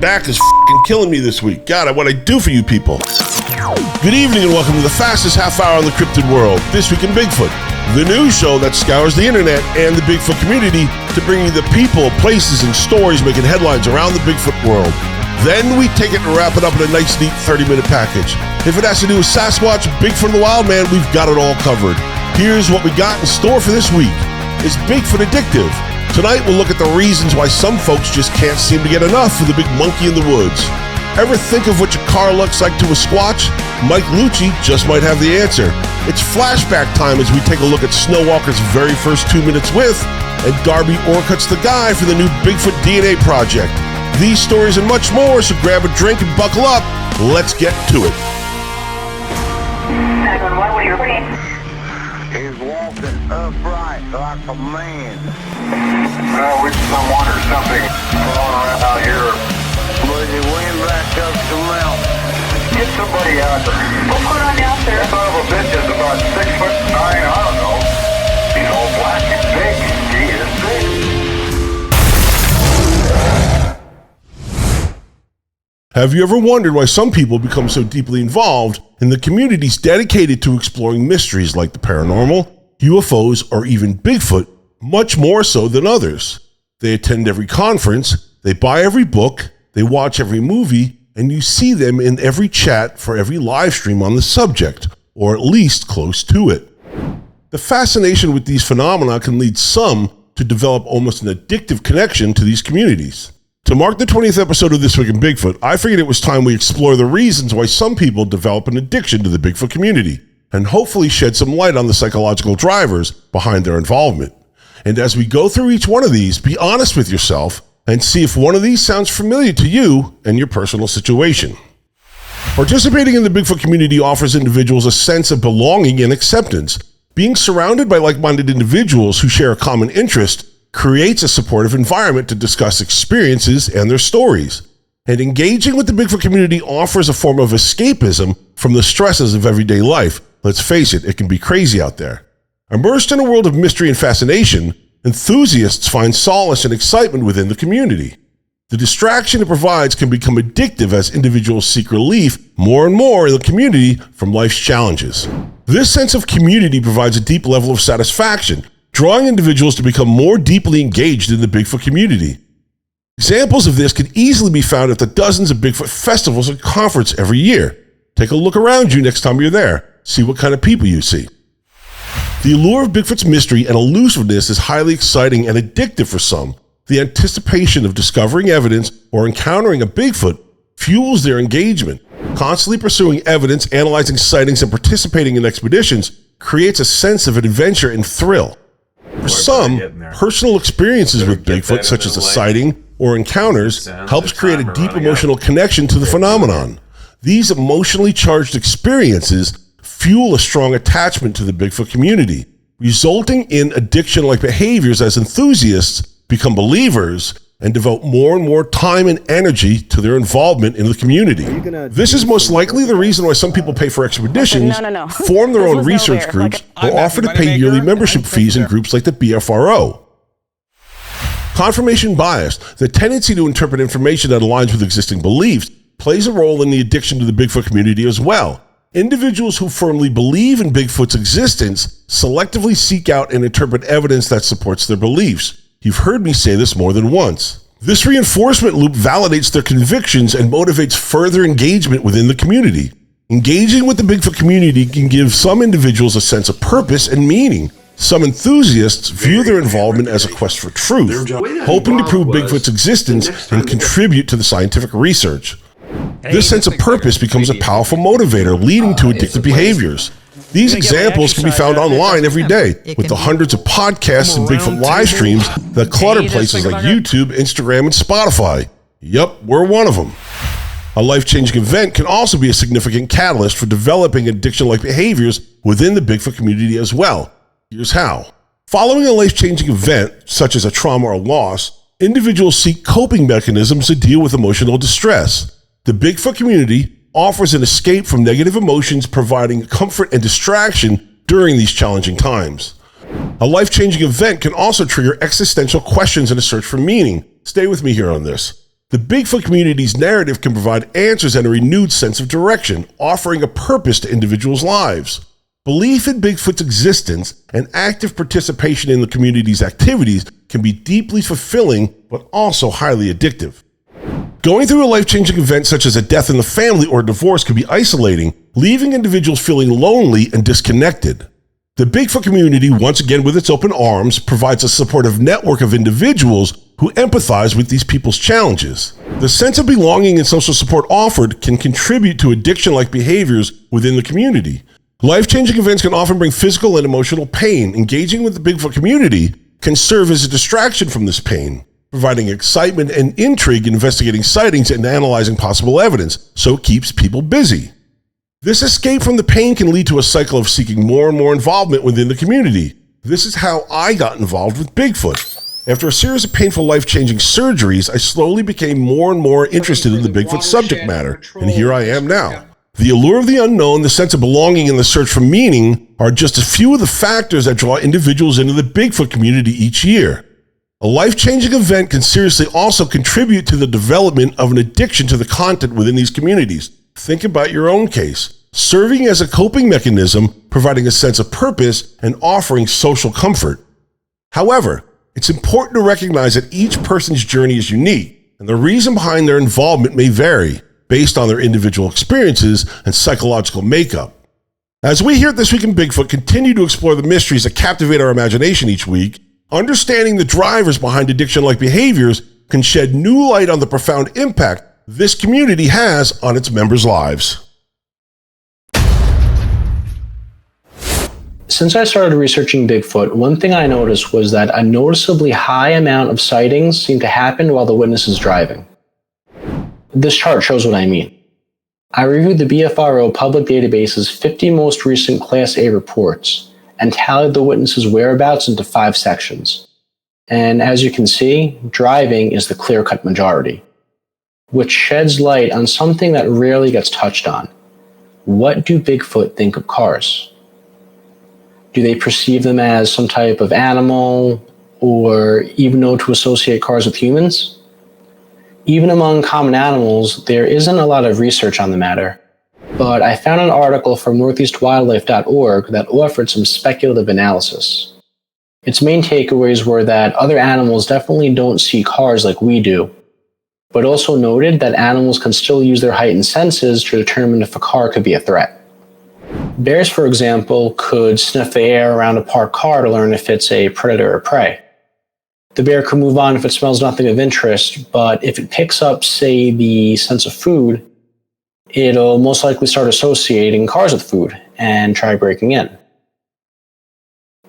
Mac is f***ing killing me this week. God, what I do for you people. Good evening and welcome to the fastest half hour in the cryptid world, This Week in Bigfoot, the news show that scours the internet and the Bigfoot community to bring you the people, places, and stories making headlines around the Bigfoot world. Then we take it and wrap it up in a nice, neat 30-minute package. If it has to do with Sasquatch, Bigfoot, and the Wildman, we've got it all covered. Here's what we got in store for this week. Is Bigfoot addictive? Tonight we'll look at the reasons why some folks just can't seem to get enough of the big monkey in the woods. Ever think of what your car looks like to a squatch? Mike Luci just might have the answer. It's flashback time as we take a look at Snowwalker's very first 2 minutes with, and Darby Orcutt's the guy for the new Bigfoot DNA project. These stories and much more, so grab a drink and buckle up. Let's get to it. 911, what are you reporting? He's walking upright like a man. With someone or something going around out here. But he went back up the mountain. Get somebody out there. What's going on now, sir? That son of a bitch is about 6'9", I don't know. He's all black and big. He is big. Have you ever wondered why some people become so deeply involved in the communities dedicated to exploring mysteries like the paranormal, UFOs, or even Bigfoot, much more so than others? They attend every conference, they buy every book, they watch every movie, and you see them in every chat for every live stream on the subject, or at least close to it. The fascination with these phenomena can lead some to develop almost an addictive connection to these communities. To mark the 20th episode of This Week in Bigfoot, I figured it was time we explore the reasons why some people develop an addiction to the Bigfoot community, and hopefully shed some light on the psychological drivers behind their involvement. And as we go through each one of these, be honest with yourself and see if one of these sounds familiar to you and your personal situation. Participating in the Bigfoot community offers individuals a sense of belonging and acceptance. Being surrounded by like-minded individuals who share a common interest creates a supportive environment to discuss experiences and their stories. And engaging with the Bigfoot community offers a form of escapism from the stresses of everyday life. Let's face it, it can be crazy out there. Immersed in a world of mystery and fascination, enthusiasts find solace and excitement within the community. The distraction it provides can become addictive as individuals seek relief more and more in the community from life's challenges. This sense of community provides a deep level of satisfaction, drawing individuals to become more deeply engaged in the Bigfoot community. Examples of this can easily be found at the dozens of Bigfoot festivals and conferences every year. Take a look around you next time you're there. See what kind of people you see. The allure of Bigfoot's mystery and elusiveness is highly exciting and addictive for some. The anticipation of discovering evidence or encountering a Bigfoot fuels their engagement. Constantly pursuing evidence, analyzing sightings, and participating in expeditions creates a sense of adventure and thrill. For some, personal experiences with Bigfoot, such as a sighting or encounters, helps create a deep emotional connection to the phenomenon. These emotionally charged experiences fuel a strong attachment to the Bigfoot community, resulting in addiction-like behaviors as enthusiasts become believers and devote more and more time and energy to their involvement in the community. This is most likely the reason why some people pay for expeditions, form their own research groups, or offer to pay yearly membership fees in groups like the BFRO. Confirmation bias, the tendency to interpret information that aligns with existing beliefs, plays a role in the addiction to the Bigfoot community as well. Individuals who firmly believe in Bigfoot's existence selectively seek out and interpret evidence that supports their beliefs. You've heard me say this more than once. This reinforcement loop validates their convictions and motivates further engagement within the community. Engaging with the Bigfoot community can give some individuals a sense of purpose and meaning. Some enthusiasts view their involvement as a quest for truth, hoping to prove Bigfoot's existence and contribute to the scientific research. This sense of purpose becomes a powerful motivator, leading to addictive behaviors. These examples can be found online every day, with the hundreds of podcasts and Bigfoot live streams that clutter places like YouTube, Instagram, and Spotify. Yup, we're one of them. A life-changing event can also be a significant catalyst for developing addiction-like behaviors within the Bigfoot community as well. Here's how. Following a life-changing event, such as a trauma or loss, individuals seek coping mechanisms to deal with emotional distress. The Bigfoot community offers an escape from negative emotions, providing comfort and distraction during these challenging times. A life-changing event can also trigger existential questions and a search for meaning. Stay with me here on this. The Bigfoot community's narrative can provide answers and a renewed sense of direction, offering a purpose to individuals' lives. Belief in Bigfoot's existence and active participation in the community's activities can be deeply fulfilling, but also highly addictive. Going through a life-changing event such as a death in the family or divorce can be isolating, leaving individuals feeling lonely and disconnected. The Bigfoot community, once again with its open arms, provides a supportive network of individuals who empathize with these people's challenges. The sense of belonging and social support offered can contribute to addiction-like behaviors within the community. Life-changing events can often bring physical and emotional pain. Engaging with the Bigfoot community can serve as a distraction from this pain, providing excitement and intrigue in investigating sightings and analyzing possible evidence, so it keeps people busy. This escape from the pain can lead to a cycle of seeking more and more involvement within the community. This is how I got involved with Bigfoot. After a series of painful life-changing surgeries, I slowly became more and more interested in the Bigfoot subject matter, and here I am now. The allure of the unknown, the sense of belonging, and the search for meaning are just a few of the factors that draw individuals into the Bigfoot community each year. A life-changing event can seriously also contribute to the development of an addiction to the content within these communities. Think about your own case. Serving as a coping mechanism, providing a sense of purpose, and offering social comfort. However, it's important to recognize that each person's journey is unique, and the reason behind their involvement may vary based on their individual experiences and psychological makeup. As we here at This Week in Bigfoot continue to explore the mysteries that captivate our imagination each week, understanding the drivers behind addiction-like behaviors can shed new light on the profound impact this community has on its members' lives. Since I started researching Bigfoot, one thing I noticed was that a noticeably high amount of sightings seem to happen while the witness is driving. This chart shows what I mean. I reviewed the BFRO public database's 50 most recent Class A reports and tallied the witness's whereabouts into 5 sections. And as you can see, driving is the clear-cut majority, which sheds light on something that rarely gets touched on. What do Bigfoot think of cars? Do they perceive them as some type of animal, or even know to associate cars with humans? Even among common animals, there isn't a lot of research on the matter, but I found an article from northeastwildlife.org that offered some speculative analysis. Its main takeaways were that other animals definitely don't see cars like we do, but also noted that animals can still use their heightened senses to determine if a car could be a threat. Bears, for example, could sniff the air around a parked car to learn if it's a predator or prey. The bear could move on if it smells nothing of interest, but if it picks up, say, the sense of food, it'll most likely start associating cars with food and try breaking in.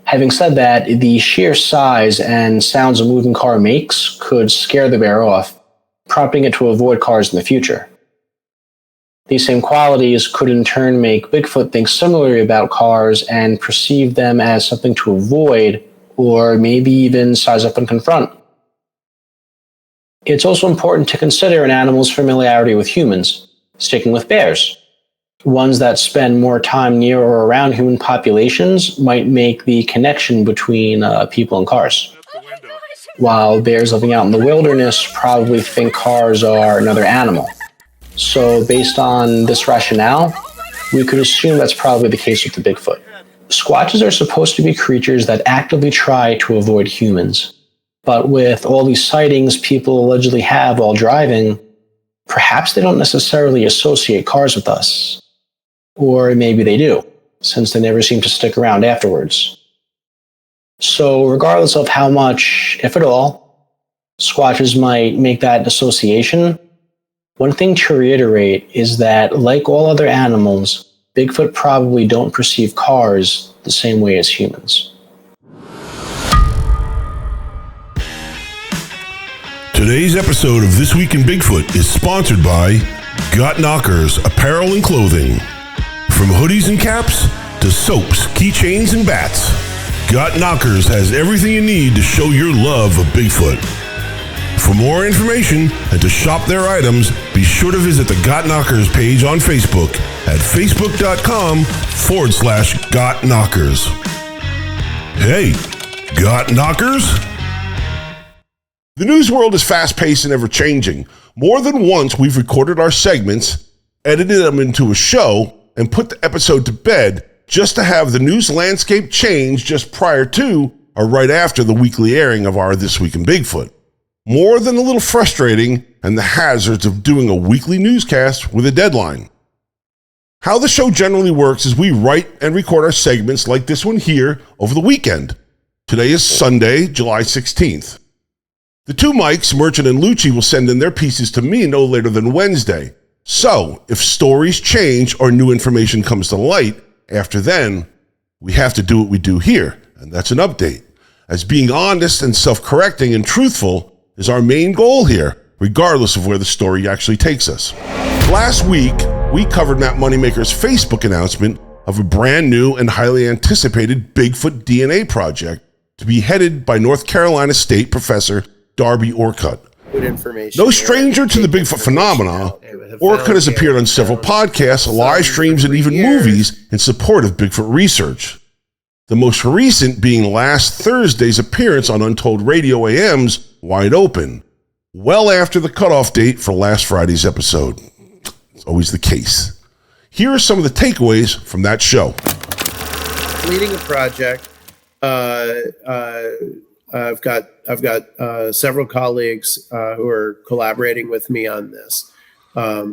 Having said that, the sheer size and sounds a moving car makes could scare the bear off, prompting it to avoid cars in the future. These same qualities could in turn make Bigfoot think similarly about cars and perceive them as something to avoid, or maybe even size up and confront. It's also important to consider an animal's familiarity with humans, sticking with bears. Ones that spend more time near or around human populations might make the connection between people and cars. While bears living out in the wilderness probably think cars are another animal. So based on this rationale, we could assume that's probably the case with the Bigfoot. Squatches are supposed to be creatures that actively try to avoid humans. But with all these sightings people allegedly have while driving, perhaps they don't necessarily associate cars with us. Or maybe they do, since they never seem to stick around afterwards. So regardless of how much, if at all, Squatches might make that association, one thing to reiterate is that, like all other animals, Bigfoot probably don't perceive cars the same way as humans. Today's episode of This Week in Bigfoot is sponsored by Got Knockers Apparel and Clothing. From hoodies and caps to soaps, keychains, and bats, Got Knockers has everything you need to show your love of Bigfoot. For more information and to shop their items, be sure to visit the Got Knockers page on Facebook at facebook.com/Got Knockers. Hey, Got Knockers? The news world is fast-paced and ever-changing. More than once, we've recorded our segments, edited them into a show, and put the episode to bed just to have the news landscape change just prior to or right after the weekly airing of our This Week in Bigfoot. More than a little frustrating, and the hazards of doing a weekly newscast with a deadline. How the show generally works is we write and record our segments like this one here over the weekend. Today is Sunday, July 16th. The two Mikes, Merchant and Luci, will send in their pieces to me no later than Wednesday. So, if stories change or new information comes to light after then, we have to do what we do here, and that's an update. As being honest and self-correcting and truthful is our main goal here, regardless of where the story actually takes us. Last week, we covered Matt Moneymaker's Facebook announcement of a brand new and highly anticipated Bigfoot DNA project to be headed by North Carolina State Professor Darby Orcutt. No stranger to the Bigfoot phenomena, Orcutt has appeared on several podcasts, live streams, and even movies in support of Bigfoot research. The most recent being last Thursday's appearance on Untold Radio AM's Wide Open, well after the cutoff date for last Friday's episode. It's always the case. Here are some of the takeaways from that show. Leading a project, I've got several colleagues who are collaborating with me on this,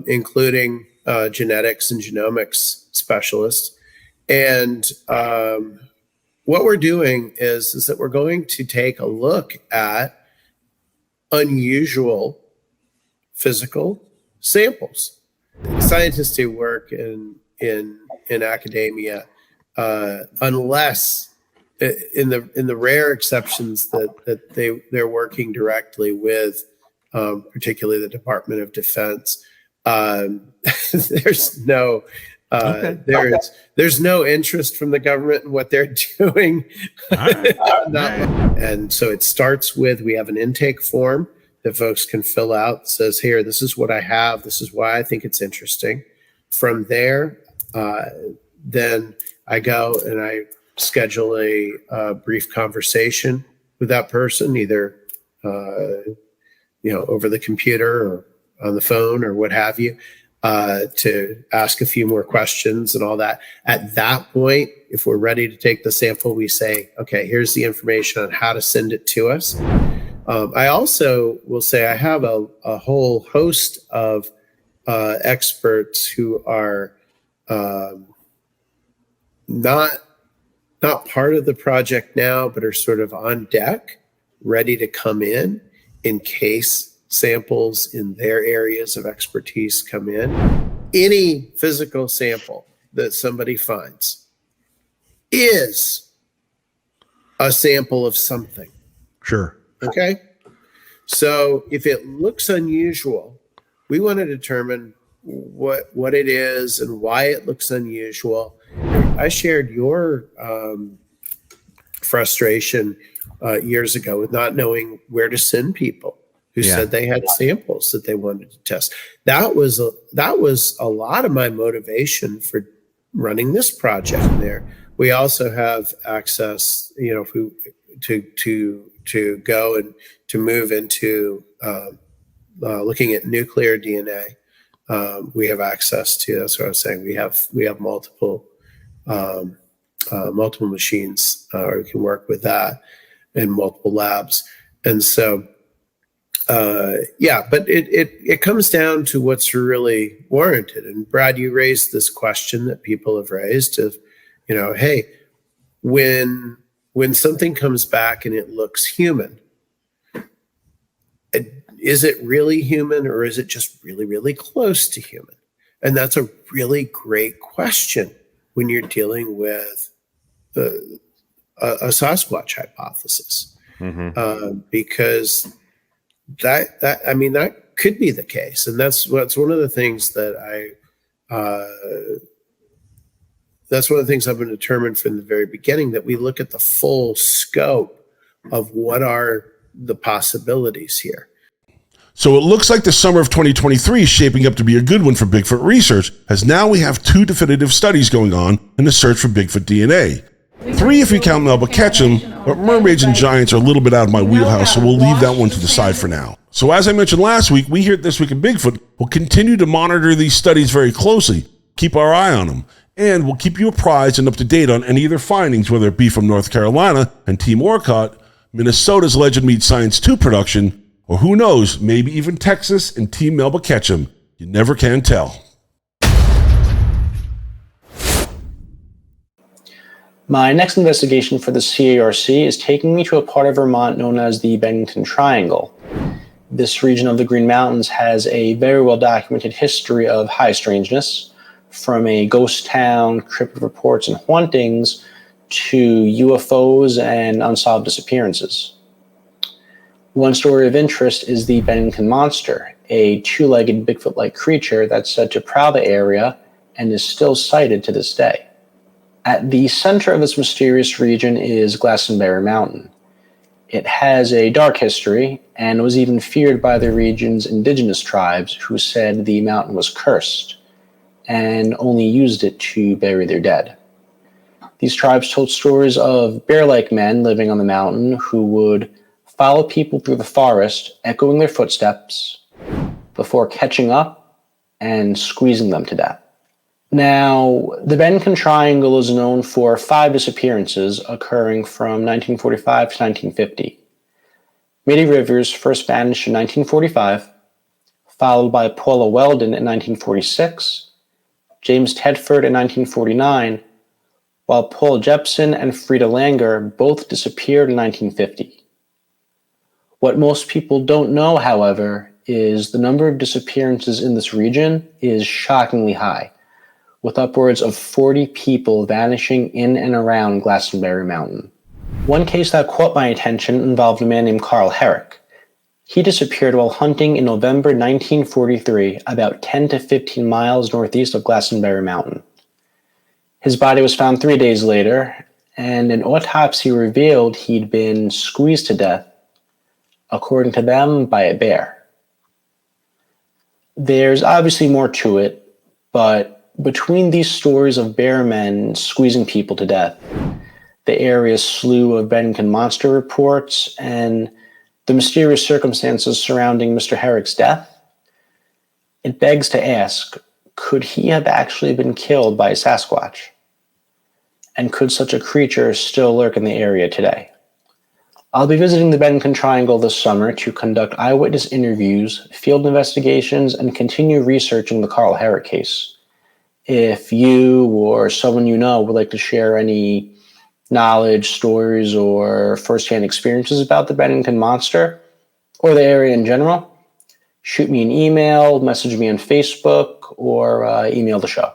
including genetics and genomics specialists. And what we're doing is that we're going to take a look at unusual physical samples. Scientists who work in academia, unless in the rare exceptions that they're working directly with, particularly the Department of Defense, there's no there's no interest from the government in what they're doing. And so it starts with, we have an intake form that folks can fill out. It says, here, this is what I have. This is why I think it's interesting. From there, then I go and I schedule a brief conversation with that person, either over the computer or on the phone or what have you, to ask a few more questions and all that. At that point, if we're ready to take the sample, we say, okay, here's the information on how to send it to us. I also will say I have a whole host of experts who are not part of the project now, but are sort of on deck, ready to come in case samples in their areas of expertise come in. Any physical sample that somebody finds is a sample of something. Sure. Okay. So if it looks unusual, we want to determine what it is and why it looks unusual. I shared your frustration years ago with not knowing where to send people who said they had samples that they wanted to test. That was a lot of my motivation for running this project there. We also have access, to go and to move into looking at nuclear DNA. We have access to, that's what I was saying. We have multiple machines, or we can work with that in multiple labs. And so, but it comes down to what's really warranted. And Brad, you raised this question that people have raised of, hey, when something comes back and it looks human, is it really human or is it just really, really close to human? And that's a really great question when you're dealing with a Sasquatch hypothesis, because that could be the case, and that's one of the things that that's one of the things I've been determined from the very beginning, that we look at the full scope of what are the possibilities here. So it looks like the summer of 2023 is shaping up to be a good one for Bigfoot research, as now we have two definitive studies going on in the search for Bigfoot DNA. 3 if you count Melba Ketchum, but mermaids and giants are a little bit out of my wheelhouse, so we'll leave that one to the side for now. So as I mentioned last week, we here at This Week in Bigfoot will continue to monitor these studies very closely, keep our eye on them, and we'll keep you apprised and up to date on any of their findings, whether it be from North Carolina and Team Orcott, Minnesota's Legend Meets Science 2 production, or who knows, maybe even Texas and Team Melba Ketchum. You never can tell. My next investigation for the CARC is taking me to a part of Vermont known as the Bennington Triangle. This region of the Green Mountains has a very well-documented history of high strangeness, from a ghost town, cryptid reports and hauntings, to UFOs and unsolved disappearances. One story of interest is the Bennington Monster, a two-legged Bigfoot-like creature that's said to prowl the area and is still sighted to this day. At the center of this mysterious region is Glastonbury Mountain. It has a dark history and was even feared by the region's indigenous tribes, who said the mountain was cursed and only used it to bury their dead. These tribes told stories of bear-like men living on the mountain who would follow people through the forest, echoing their footsteps, before catching up and squeezing them to death. Now, the Bennington Triangle is known for 5 disappearances occurring from 1945 to 1950. Mitty Rivers first vanished in 1945, followed by Paula Weldon in 1946, James Tedford in 1949, while Paul Jepson and Frida Langer both disappeared in 1950. What most people don't know, however, is the number of disappearances in this region is shockingly high, with upwards of 40 people vanishing in and around Glastonbury Mountain. One case that caught my attention involved a man named Carl Herrick. He disappeared while hunting in November 1943, about 10 to 15 miles northeast of Glastonbury Mountain. His body was found 3 days later, and an autopsy revealed he'd been squeezed to death, according to them, by a bear. There's obviously more to it, but between these stories of bear men squeezing people to death, the area's slew of Bennington monster reports, and the mysterious circumstances surrounding Mr. Herrick's death, it begs to ask, could he have actually been killed by a Sasquatch? And could such a creature still lurk in the area today? I'll be visiting the Bennington Triangle this summer to conduct eyewitness interviews, field investigations, and continue researching the Carl Herrick case. If you or someone you know would like to share any knowledge, stories, or firsthand experiences about the Bennington Monster or the area in general, shoot me an email, message me on Facebook, or email the show.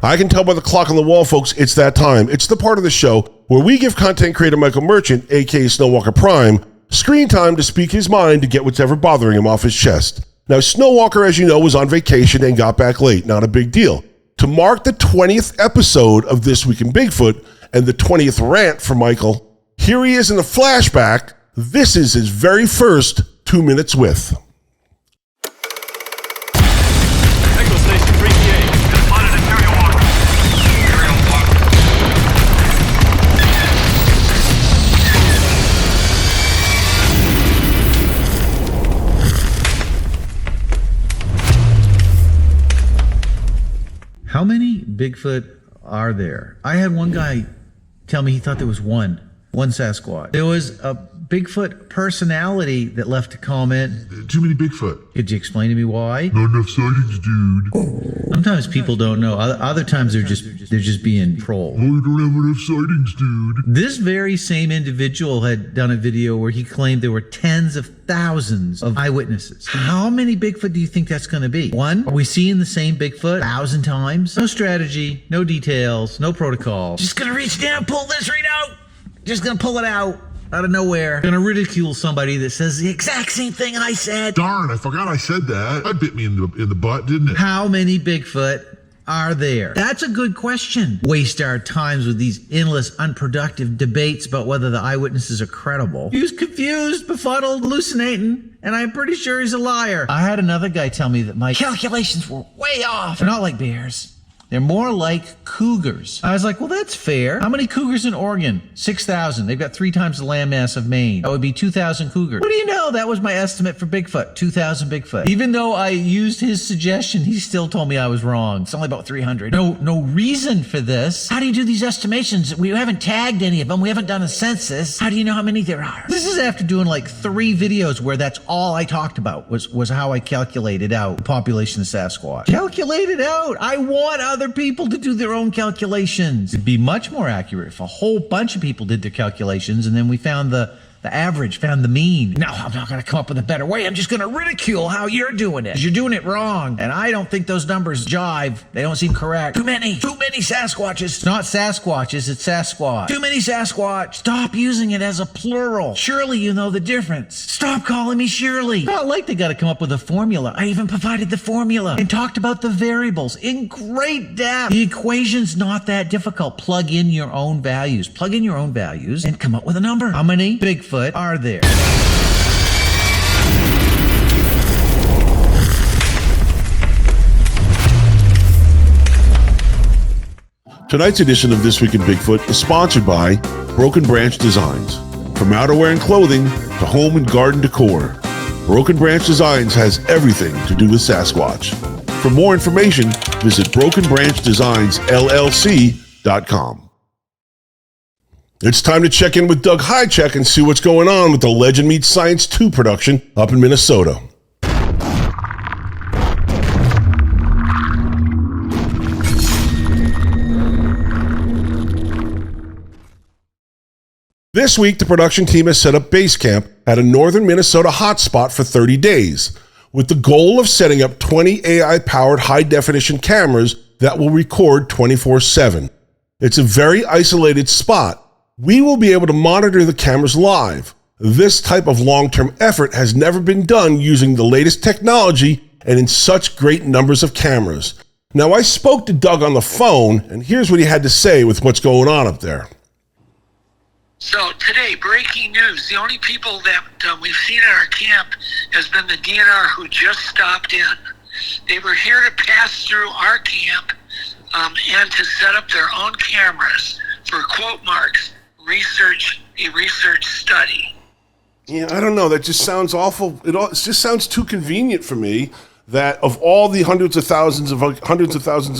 I can tell by the clock on the wall, folks, it's that time. It's the part of the show where we give content creator Michael Merchant, aka Snowwalker Prime, screen time to speak his mind to get what's ever bothering him off his chest. Now, Snowwalker, as you know, was on vacation and got back late. Not a big deal. To mark the 20th episode of This Week in Bigfoot and the 20th rant for Michael, here he is in a flashback. This is his very first 2 minutes with. Echo Station 3PA. Just spotted an aerial walker. Aerial walker. How many Bigfoot are there? I had one guy tell me he thought there was one Sasquatch. There was a Bigfoot personality that left a comment. Too many Bigfoot. Could you explain to me why? Not enough sightings, dude. Sometimes people don't know. Other times they're just being trolled. Oh, we don't have enough sightings, dude. This very same individual had done a video where he claimed there were tens of thousands of eyewitnesses. How many Bigfoot do you think that's going to be? One? Are we seeing the same Bigfoot 1,000 times? No strategy, no details, no protocol. Just gonna reach down, pull this right out. Just gonna pull it out of nowhere. Gonna ridicule somebody that says the exact same thing I said. Darn, I forgot I said that. That bit me in the butt, didn't it? How many Bigfoot are there? That's a good question. Waste our times with these endless, unproductive debates about whether the eyewitnesses are credible. He was confused, befuddled, hallucinating, and I'm pretty sure he's a liar. I had another guy tell me that my calculations were way off. They're not like bears. They're more like cougars. I was like, well, that's fair. How many cougars in Oregon? 6,000. They've got 3 times the landmass of Maine. That would be 2,000 cougars. What do you know? That was my estimate for Bigfoot. 2,000 Bigfoot. Even though I used his suggestion, he still told me I was wrong. It's only about 300. No reason for this. How do you do these estimations? We haven't tagged any of them. We haven't done a census. How do you know how many there are? This is after doing like 3 videos where that's all I talked about was how I calculated out the population of Sasquatch. Calculated out. I want other people to do their own calculations. It'd be much more accurate if a whole bunch of people did their calculations and then we found the average, found the mean. No, I'm not going to come up with a better way. I'm just going to ridicule how you're doing it. 'Cause you're doing it wrong. And I don't think those numbers jive. They don't seem correct. Too many Sasquatches. It's not Sasquatches, it's Sasquatch. Too many Sasquatch. Stop using it as a plural. Surely you know the difference. Stop calling me Shirley. Not like they got to come up with a formula. I even provided the formula and talked about the variables in great depth. The equation's not that difficult. Plug in your own values. Plug in your own values and come up with a number. How many Bigfoot are there? Tonight's edition of This Week in Bigfoot is sponsored by Broken Branch Designs. From outerwear and clothing to home and garden decor, Broken Branch Designs has everything to do with Sasquatch. For more information, visit brokenbranchdesignsllc.com. It's time to check in with Doug Highcheck and see what's going on with the Legend Meets Science 2 production up in Minnesota. This week, the production team has set up base camp at a northern Minnesota hotspot for 30 days, with the goal of setting up 20 AI-powered high-definition cameras that will record 24/7. It's a very isolated spot. We will be able to monitor the cameras live. This type of long-term effort has never been done using the latest technology and in such great numbers of cameras. Now, I spoke to Doug on the phone, and here's what he had to say with what's going on up there. So today, breaking news, the only people that we've seen at our camp has been the DNR who just stopped in. They were here to pass through our camp and to set up their own cameras for quote marks, a research study. Yeah, I don't know. That just sounds awful. It just sounds too convenient for me that of all the hundreds of thousands of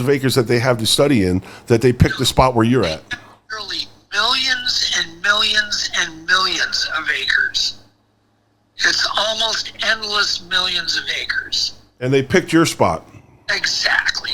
acres that they have to study in, that they picked the spot where you're at. Literally millions and millions and millions of acres. It's almost endless millions of acres. And they picked your spot. Exactly.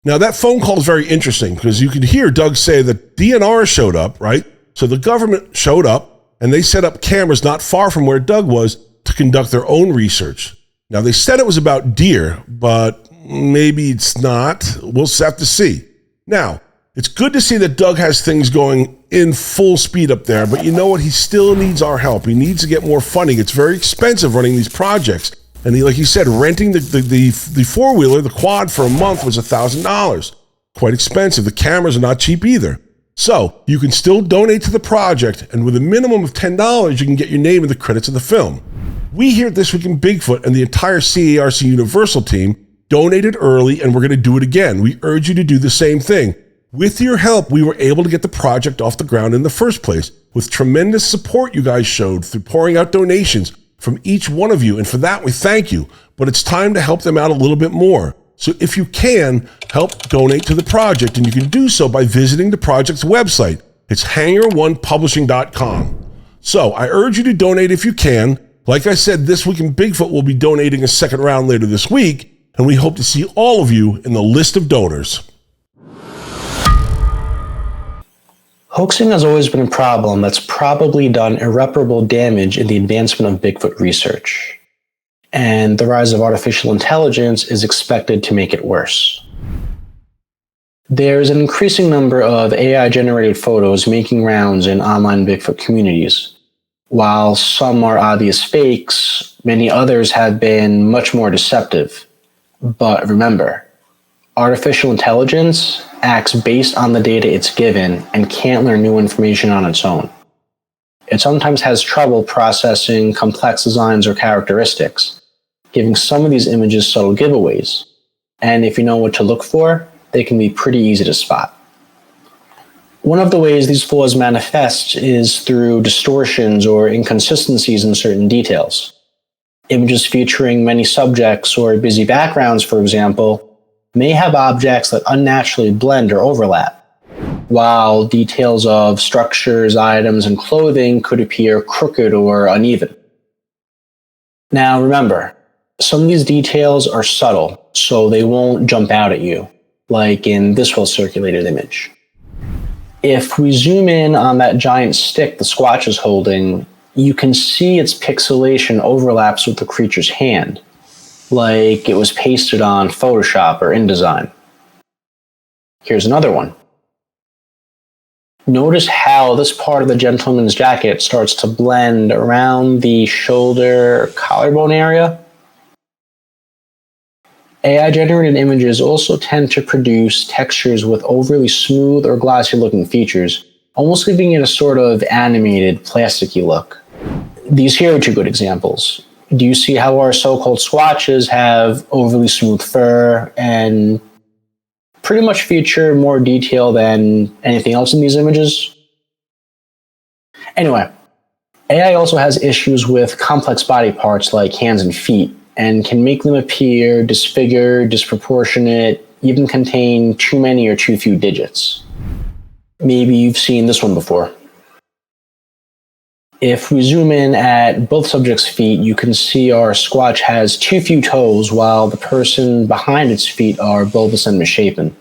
Now, that phone call is very interesting because you can hear Doug say that DNR showed up, right? So the government showed up and they set up cameras not far from where Doug was to conduct their own research. Now, they said it was about deer, but maybe it's not. We'll have to see. Now, it's good to see that Doug has things going in full speed up there, but you know what? He still needs our help. He needs to get more funding. It's very expensive running these projects. And like he said, renting the four-wheeler, the quad, for a month was $1,000. Quite expensive. The cameras are not cheap either. So you can still donate to the project, and with a minimum of $10, you can get your name in the credits of the film. We here at This Week in Bigfoot and the entire CARC Universal team donated early, and we're going to do it again. We urge you to do the same thing. With your help, we were able to get the project off the ground in the first place, with tremendous support you guys showed through pouring out donations from each one of you, and for that we thank you. But it's time to help them out a little bit more. So if you can, help donate to the project, and you can do so by visiting the project's website. It's hangar1publishing.com. So I urge you to donate if you can. Like I said, This Week in Bigfoot will be donating a second round later this week, and we hope to see all of you in the list of donors. Hoaxing has always been a problem that's probably done irreparable damage in the advancement of Bigfoot research. And the rise of artificial intelligence is expected to make it worse. There's an increasing number of AI-generated photos making rounds in online Bigfoot communities. While some are obvious fakes, many others have been much more deceptive. But remember, artificial intelligence acts based on the data it's given and can't learn new information on its own. It sometimes has trouble processing complex designs or characteristics, giving some of these images subtle giveaways. And if you know what to look for, they can be pretty easy to spot. One of the ways these flaws manifest is through distortions or inconsistencies in certain details. Images featuring many subjects or busy backgrounds, for example, may have objects that unnaturally blend or overlap, while details of structures, items, and clothing could appear crooked or uneven. Now remember, some of these details are subtle, so they won't jump out at you, like in this well-circulated image. If we zoom in on that giant stick the Squatch is holding, you can see its pixelation overlaps with the creature's hand, like it was pasted on Photoshop or InDesign. Here's another one. Notice how this part of the gentleman's jacket starts to blend around the shoulder collarbone area. AI-generated images also tend to produce textures with overly smooth or glossy-looking features, almost giving it a sort of animated, plasticky look. These here are two good examples. Do you see how our so-called Squatches have overly smooth fur and pretty much feature more detail than anything else in these images? Anyway, AI also has issues with complex body parts like hands and feet, and can make them appear disfigured, disproportionate, even contain too many or too few digits. Maybe you've seen this one before. If we zoom in at both subjects' feet, you can see our Squatch has too few toes, while the person behind its feet are bulbous and misshapen.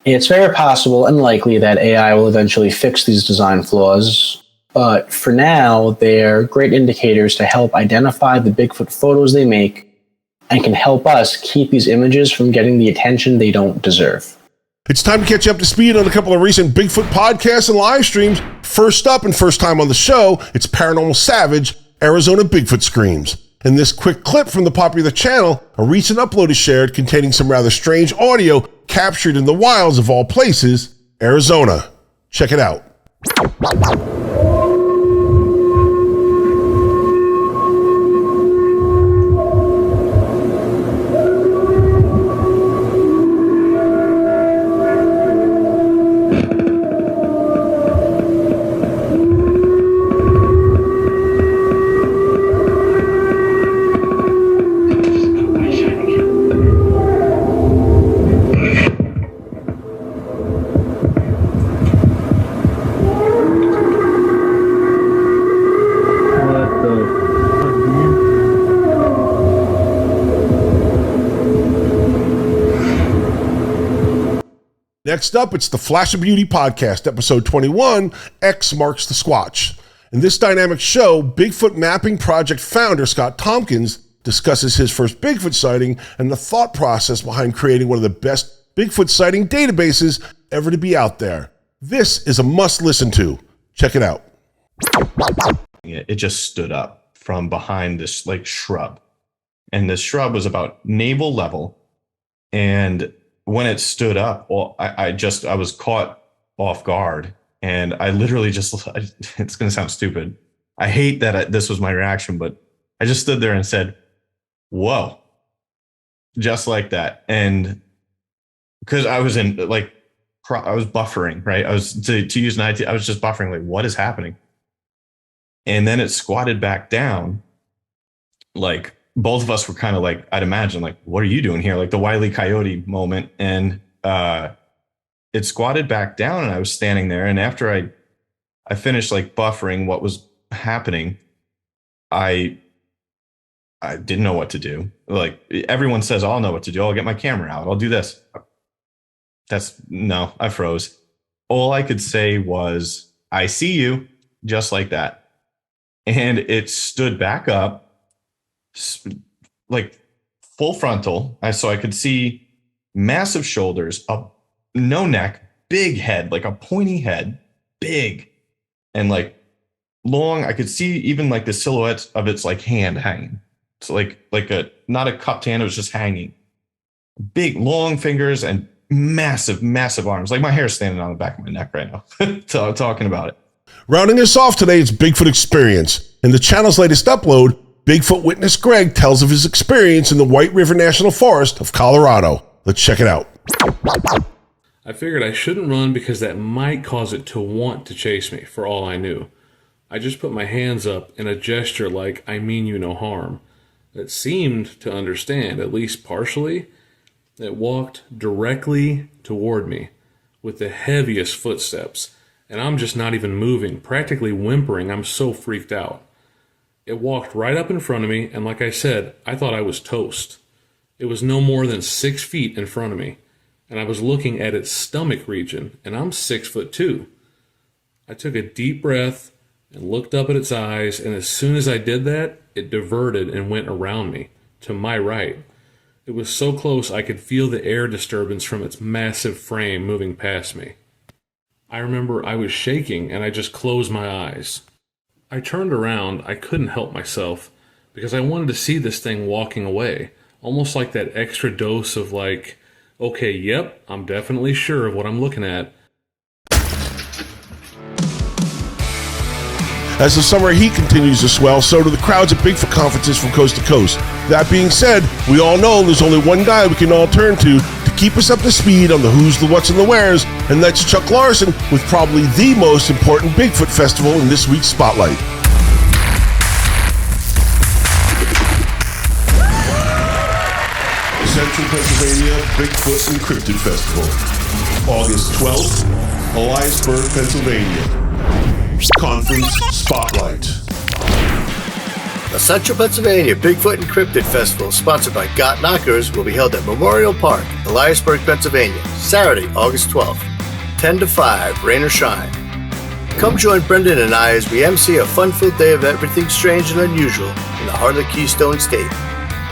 It's very possible and likely that AI will eventually fix these design flaws, but for now, they're great indicators to help identify the Bigfoot photos they make and can help us keep these images from getting the attention they don't deserve. It's time to catch you up to speed on a couple of recent Bigfoot podcasts and live streams. First up and first time on the show, it's Paranormal Savage, Arizona Bigfoot Screams. In this quick clip from the popular channel, a recent upload is shared containing some rather strange audio captured in the wilds of all places, Arizona. Check it out. Next up, it's the Flash of Beauty podcast, episode 21, X Marks the Squatch. In this dynamic show, Bigfoot Mapping Project founder Scott Tompkins discusses his first Bigfoot sighting and the thought process behind creating one of the best Bigfoot sighting databases ever to be out there. This is a must listen to. Check it out. It just stood up from behind this like shrub. And this shrub was about navel level. And when it stood up, well, I was caught off guard, and I literally just, it's going to sound stupid. I hate that this was my reaction, but I just stood there and said, whoa, just like that. And because I was in like, I was buffering, right? I was to use an IT, I was just buffering, like, what is happening? And then it squatted back down, like, both of us were kind of like, I'd imagine, like, what are you doing here? Like the Wile E. Coyote moment. And it squatted back down, and I was standing there. And after I finished like buffering what was happening, I didn't know what to do. Like everyone says, I'll know what to do. I'll get my camera out. I'll do this. No, I froze. All I could say was, I see you, just like that. And it stood back up, like full frontal. So I could see massive shoulders, no neck, big head, like a pointy head, big and like long. I could see even like the silhouette of its like hand hanging. It's like not a cupped hand. It was just hanging. Big, long fingers and massive, massive arms. Like my hair's standing on the back of my neck right now. Talking about it. Rounding us off today, it's Bigfoot Experience. In the channel's latest upload, Bigfoot witness Greg tells of his experience in the White River National Forest of Colorado. Let's check it out. I figured I shouldn't run because that might cause it to want to chase me, for all I knew. I just put my hands up in a gesture like, I mean you no harm. It seemed to understand, at least partially. It walked directly toward me with the heaviest footsteps, and I'm just not even moving, practically whimpering. I'm so freaked out. It walked right up in front of me, and like I said, I thought I was toast. It was no more than 6 feet in front of me, and I was looking at its stomach region, and I'm 6'2". I took a deep breath and looked up at its eyes, and as soon as I did that, it diverted and went around me, to my right. It was so close I could feel the air disturbance from its massive frame moving past me. I remember I was shaking, and I just closed my eyes. I turned around. I couldn't help myself because I wanted to see this thing walking away, almost like that extra dose of like, okay, yep, I'm definitely sure of what I'm looking at. As the summer heat continues to swell, so do the crowds at Bigfoot conferences from coast to coast. That being said, we all know there's only one guy we can all turn to keep us up to speed on the who's, the what's, and the where's, and that's Chuck Larson with probably the most important Bigfoot festival in this week's Spotlight. Central Pennsylvania Bigfoot and Cryptid Festival, August 12th, Eliasburg, Pennsylvania. Conference Spotlight. The Central Pennsylvania Bigfoot and Cryptid Festival, sponsored by Got Knockers, will be held at Memorial Park, Eliasburg, Pennsylvania, Saturday, August 12th, 10 to 5, rain or shine. Come join Brendon and I as we MC a fun-filled day of everything strange and unusual in the heart of the Keystone State.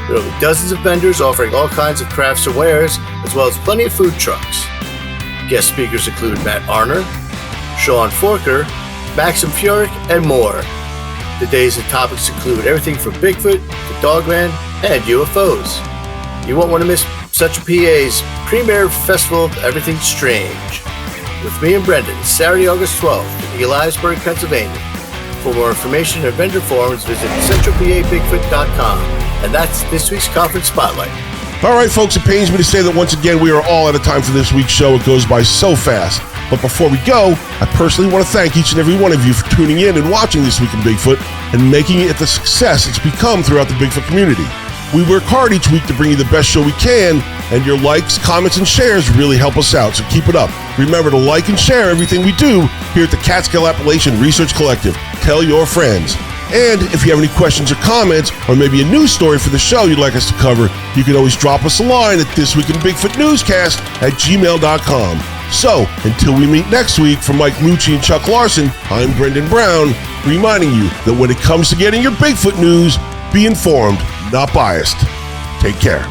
There will be dozens of vendors offering all kinds of crafts and wares, as well as plenty of food trucks. Guest speakers include Matt Arner, Sean Forker, Maxim Furyk, and more. The days and topics include everything from Bigfoot to Dogman and UFOs. You won't want to miss Central PA's premier festival of everything strange. With me and Brendon, Saturday, August 12th in Eliasburg, Pennsylvania. For more information and vendor forums, visit centralpabigfoot.com. And that's this week's Conference Spotlight. All right, folks, it pains me to say that once again we are all out of time for this week's show. It goes by so fast. But before we go, I personally want to thank each and every one of you for tuning in and watching This Week in Bigfoot and making it the success it's become throughout the Bigfoot community. We work hard each week to bring you the best show we can, and your likes, comments, and shares really help us out, so keep it up. Remember to like and share everything we do here at the Catskill Appalachian Research Collective. Tell your friends. And if you have any questions or comments, or maybe a news story for the show you'd like us to cover, you can always drop us a line at thisweekinbigfootnewscast@gmail.com. So, until we meet next week, for Mike Luci and Chuck Larson, I'm Brendon Brown, reminding you that when it comes to getting your Bigfoot news, be informed, not biased. Take care.